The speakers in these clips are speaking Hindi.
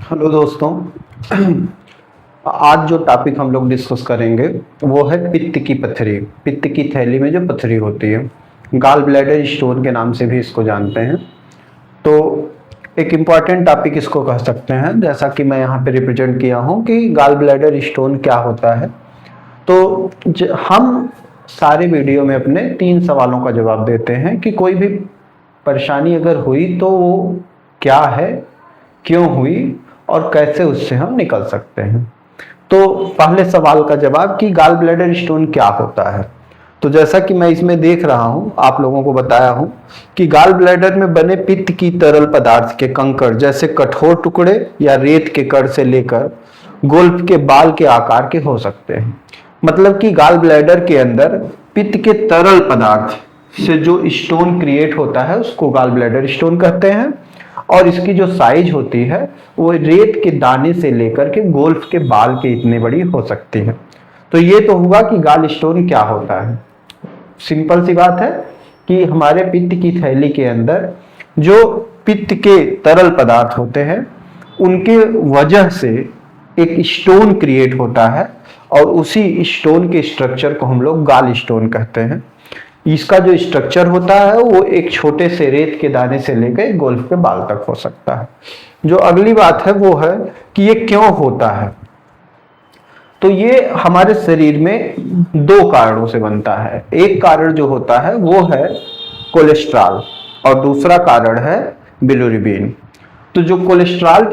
हेलो दोस्तों। आज जो टॉपिक हम लोग डिस्कस करेंगे वो है पित्त की पथरी। पित्त की थैली में जो पथरी होती है, गाल ब्लैडर स्टोन के नाम से भी इसको जानते हैं। तो एक इम्पॉर्टेंट टॉपिक इसको कह सकते हैं, जैसा कि मैं यहाँ पे रिप्रेजेंट किया हूँ कि गाल ब्लैडर स्टोन क्या होता है। तो हम सारे वीडियो में अपने 3 सवालों का जवाब देते हैं कि कोई भी परेशानी अगर हुई तो वो क्या है, क्यों हुई और कैसे उससे हम निकल सकते हैं। तो पहले सवाल का जवाब कि गाल ब्लैडर स्टोन क्या होता है। तो जैसा कि मैं इसमें देख रहा हूं, आप लोगों को बताया हूं कि गाल ब्लैडर में बने पित्त की तरल पदार्थ के कंकड़ जैसे कठोर टुकड़े या रेत के कण से लेकर गोल्फ के बाल के आकार के हो सकते हैं। मतलब कि गाल ब्लैडर के अंदर पित्त के तरल पदार्थ से जो स्टोन क्रिएट होता है उसको गाल ब्लैडर स्टोन कहते हैं। और इसकी जो साइज होती है वो रेत के दाने से लेकर के गोल्फ के बाल के इतने बड़ी हो सकती है। तो ये तो हुआ कि गाल स्टोन क्या होता है। सिंपल सी बात है कि हमारे पित्त की थैली के अंदर जो पित्त के तरल पदार्थ होते हैं उनके वजह से एक स्टोन क्रिएट होता है और उसी स्टोन के स्ट्रक्चर को हम लोग गाल स्टोन कहते हैं। इसका जो स्ट्रक्चर होता है वो एक छोटे से रेत के दाने से लेकर गोल्फ के बाल तक हो सकता है। जो अगली बात है वो है कि ये क्यों होता है। तो ये हमारे शरीर में 2 कारणों से बनता है। एक कारण जो होता है वो है कोलेस्ट्रॉल और दूसरा कारण है बिलिरुबिन। तो जो कोलेस्ट्रॉल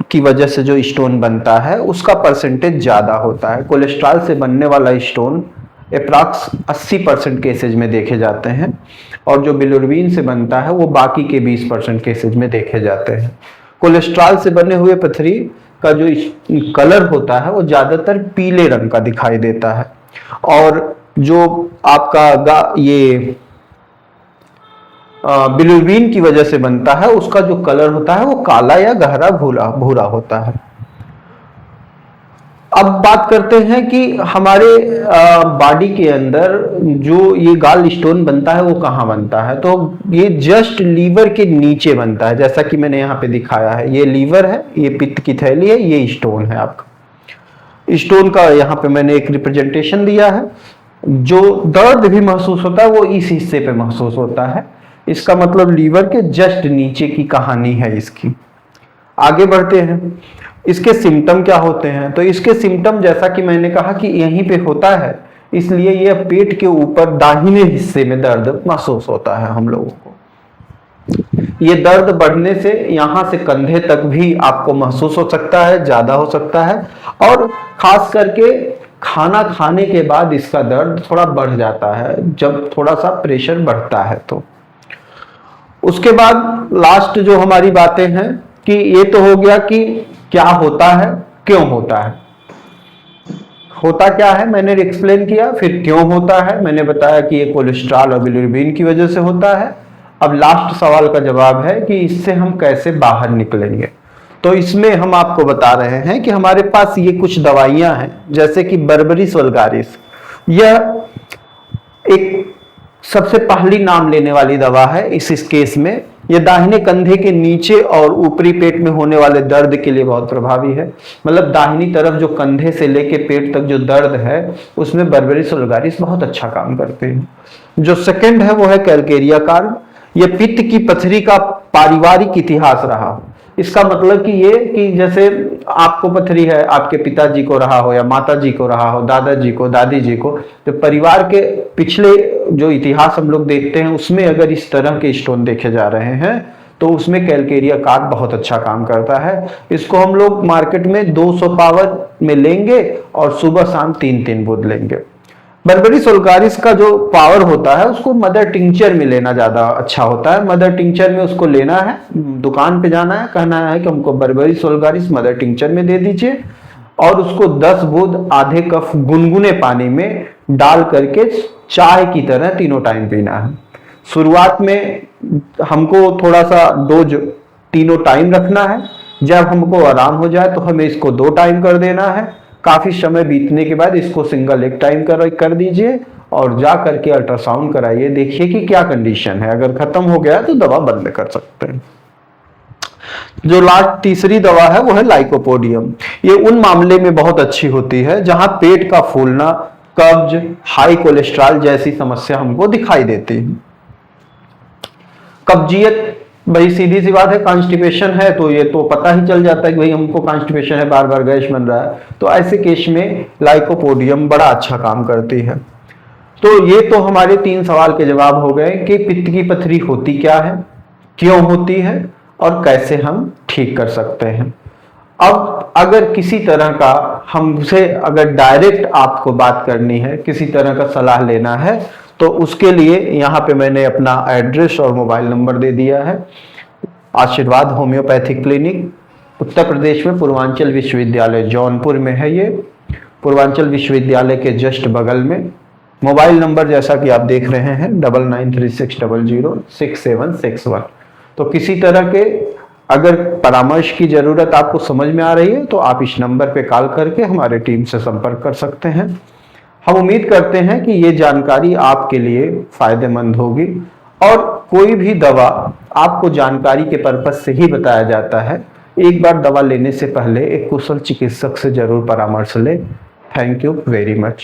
की वजह से जो स्टोन बनता है उसका परसेंटेज ज्यादा होता है। कोलेस्ट्रॉल से बनने वाला स्टोन अप्रॉक्स 80% केसेज में देखे जाते हैं और जो बिलिरुबिन से बनता है वो बाकी के 20% केसेज में देखे जाते हैं। कोलेस्ट्रॉल से बने हुए पथरी का जो कलर होता है वो ज्यादातर पीले रंग का दिखाई देता है और जो आपका ये बिलिरुबिन की वजह से बनता है उसका जो कलर होता है वो काला या गहरा भूरा होता है। अब बात करते हैं कि हमारे बॉडी के अंदर जो ये गाल स्टोन बनता है वो कहाँ बनता है। तो ये जस्ट लीवर के नीचे बनता है, जैसा कि मैंने यहाँ पे दिखाया है। ये लीवर है, ये पित्त की थैली है, ये स्टोन है। आपका स्टोन का यहाँ पे मैंने एक रिप्रेजेंटेशन दिया है। जो दर्द भी महसूस होता है वो इस हिस्से पे महसूस होता है। इसका मतलब लीवर के जस्ट नीचे की कहानी है इसकी। आगे बढ़ते हैं, इसके सिम्टम क्या होते हैं। तो इसके सिम्टम जैसा कि मैंने कहा कि यहीं पे होता है, इसलिए यह पेट के ऊपर दाहिने हिस्से में दर्द महसूस होता है हम लोगों को। ये दर्द बढ़ने से यहाँ से कंधे तक भी आपको महसूस हो सकता है, ज्यादा हो सकता है और खास करके खाना खाने के बाद इसका दर्द थोड़ा बढ़ जाता है जब थोड़ा सा प्रेशर बढ़ता है। तो उसके बाद लास्ट जो हमारी बातें हैं कि ये तो हो गया कि क्या होता है, क्यों होता है। होता क्या है मैंने एक्सप्लेन किया, फिर क्यों होता है मैंने बताया कि ये कोलेस्ट्रॉल और बिलिरुबिन की वजह से होता है। अब लास्ट सवाल का जवाब है कि इससे हम कैसे बाहर निकलेंगे। तो इसमें हम आपको बता रहे हैं कि हमारे पास ये कुछ दवाइयां हैं, जैसे कि बर्बेरिस वल्गारिस। यह एक सबसे पहली नाम लेने वाली दवा है इस केस में। यह दाहिने कंधे के नीचे और ऊपरी पेट में होने वाले दर्द के लिए बहुत प्रभावी है। मतलब दाहिनी तरफ जो कंधे से लेके पेट तक जो दर्द है उसमें बर्बेरिस वल्गारिस बहुत अच्छा काम करते हैं। जो सेकंड है वो है कैलकेरिया कार्ब। यह पित्त की पथरी का पारिवारिक इतिहास रहा। इसका मतलब कि ये कि जैसे आपको पथरी है, आपके पिताजी को रहा हो या माताजी को रहा हो, दादाजी को, दादी जी को, तो परिवार के पिछले जो इतिहास हम लोग देखते हैं उसमें अगर इस तरह के स्टोन देखे जा रहे हैं तो उसमें कैलकेरिया कार्ब बहुत अच्छा काम करता है। इसको हम लोग मार्केट में 200 पावर में लेंगे और सुबह शाम 3-3 बूंद लेंगे। बर्बेरिस वल्गारिस का जो पावर होता है उसको मदर टिंचर में लेना ज्यादा अच्छा होता है। मदर टिंचर में उसको लेना है, दुकान पे जाना है, कहना है कि हमको बर्बेरिस वल्गारिस मदर टिंचर में दे दीजिए और उसको 10 बूंद आधे कप गुनगुने पानी में डाल करके चाय की तरह तीनों टाइम पीना है। शुरुआत में हमको थोड़ा सा डोज तीनों टाइम रखना है। जब हमको आराम हो जाए तो हमें इसको 2 टाइम कर देना है। काफी समय बीतने के बाद इसको सिंगल 1 टाइम कर दीजिए और जा करके अल्ट्रासाउंड कराइए, देखिए कि क्या कंडीशन है। अगर खत्म हो गया तो दवा बंद कर सकते हैं। जो लास्ट तीसरी दवा है वो है लाइकोपोडियम। ये उन मामले में बहुत अच्छी होती है जहां पेट का फूलना, कब्ज, हाई कोलेस्ट्रॉल जैसी समस्या हमको दिखाई देती है। कब्जियत, भाई सीधी सी बात है, कॉन्स्टिपेशन है तो ये तो पता ही चल जाता है कि भाई हमको कॉन्स्टिपेशन है, बार बार गैस बन रहा है, तो ऐसे केस में लाइकोपोडियम बड़ा अच्छा काम करती है। तो ये तो हमारे 3 सवाल के जवाब हो गए कि पित्त की पथरी होती क्या है, क्यों होती है और कैसे हम ठीक कर सकते हैं। अब अगर किसी तरह का हमसे अगर डायरेक्ट आपको बात करनी है, किसी तरह का सलाह लेना है, तो उसके लिए यहाँ पे मैंने अपना एड्रेस और मोबाइल नंबर दे दिया है। आशीर्वाद होम्योपैथिक क्लिनिक उत्तर प्रदेश में पूर्वांचल विश्वविद्यालय जौनपुर में है। ये पूर्वांचल विश्वविद्यालय के जस्ट बगल में। मोबाइल नंबर जैसा कि आप देख रहे हैं 9936006761। तो किसी तरह के अगर परामर्श की जरूरत आपको समझ में आ रही है तो आप इस नंबर पे कॉल करके हमारे टीम से संपर्क कर सकते हैं। हम उम्मीद करते हैं कि ये जानकारी आपके लिए फायदेमंद होगी, और कोई भी दवा आपको जानकारी के पर्पज से ही बताया जाता है। एक बार दवा लेने से पहले एक कुशल चिकित्सक से जरूर परामर्श लें। Thank you very much.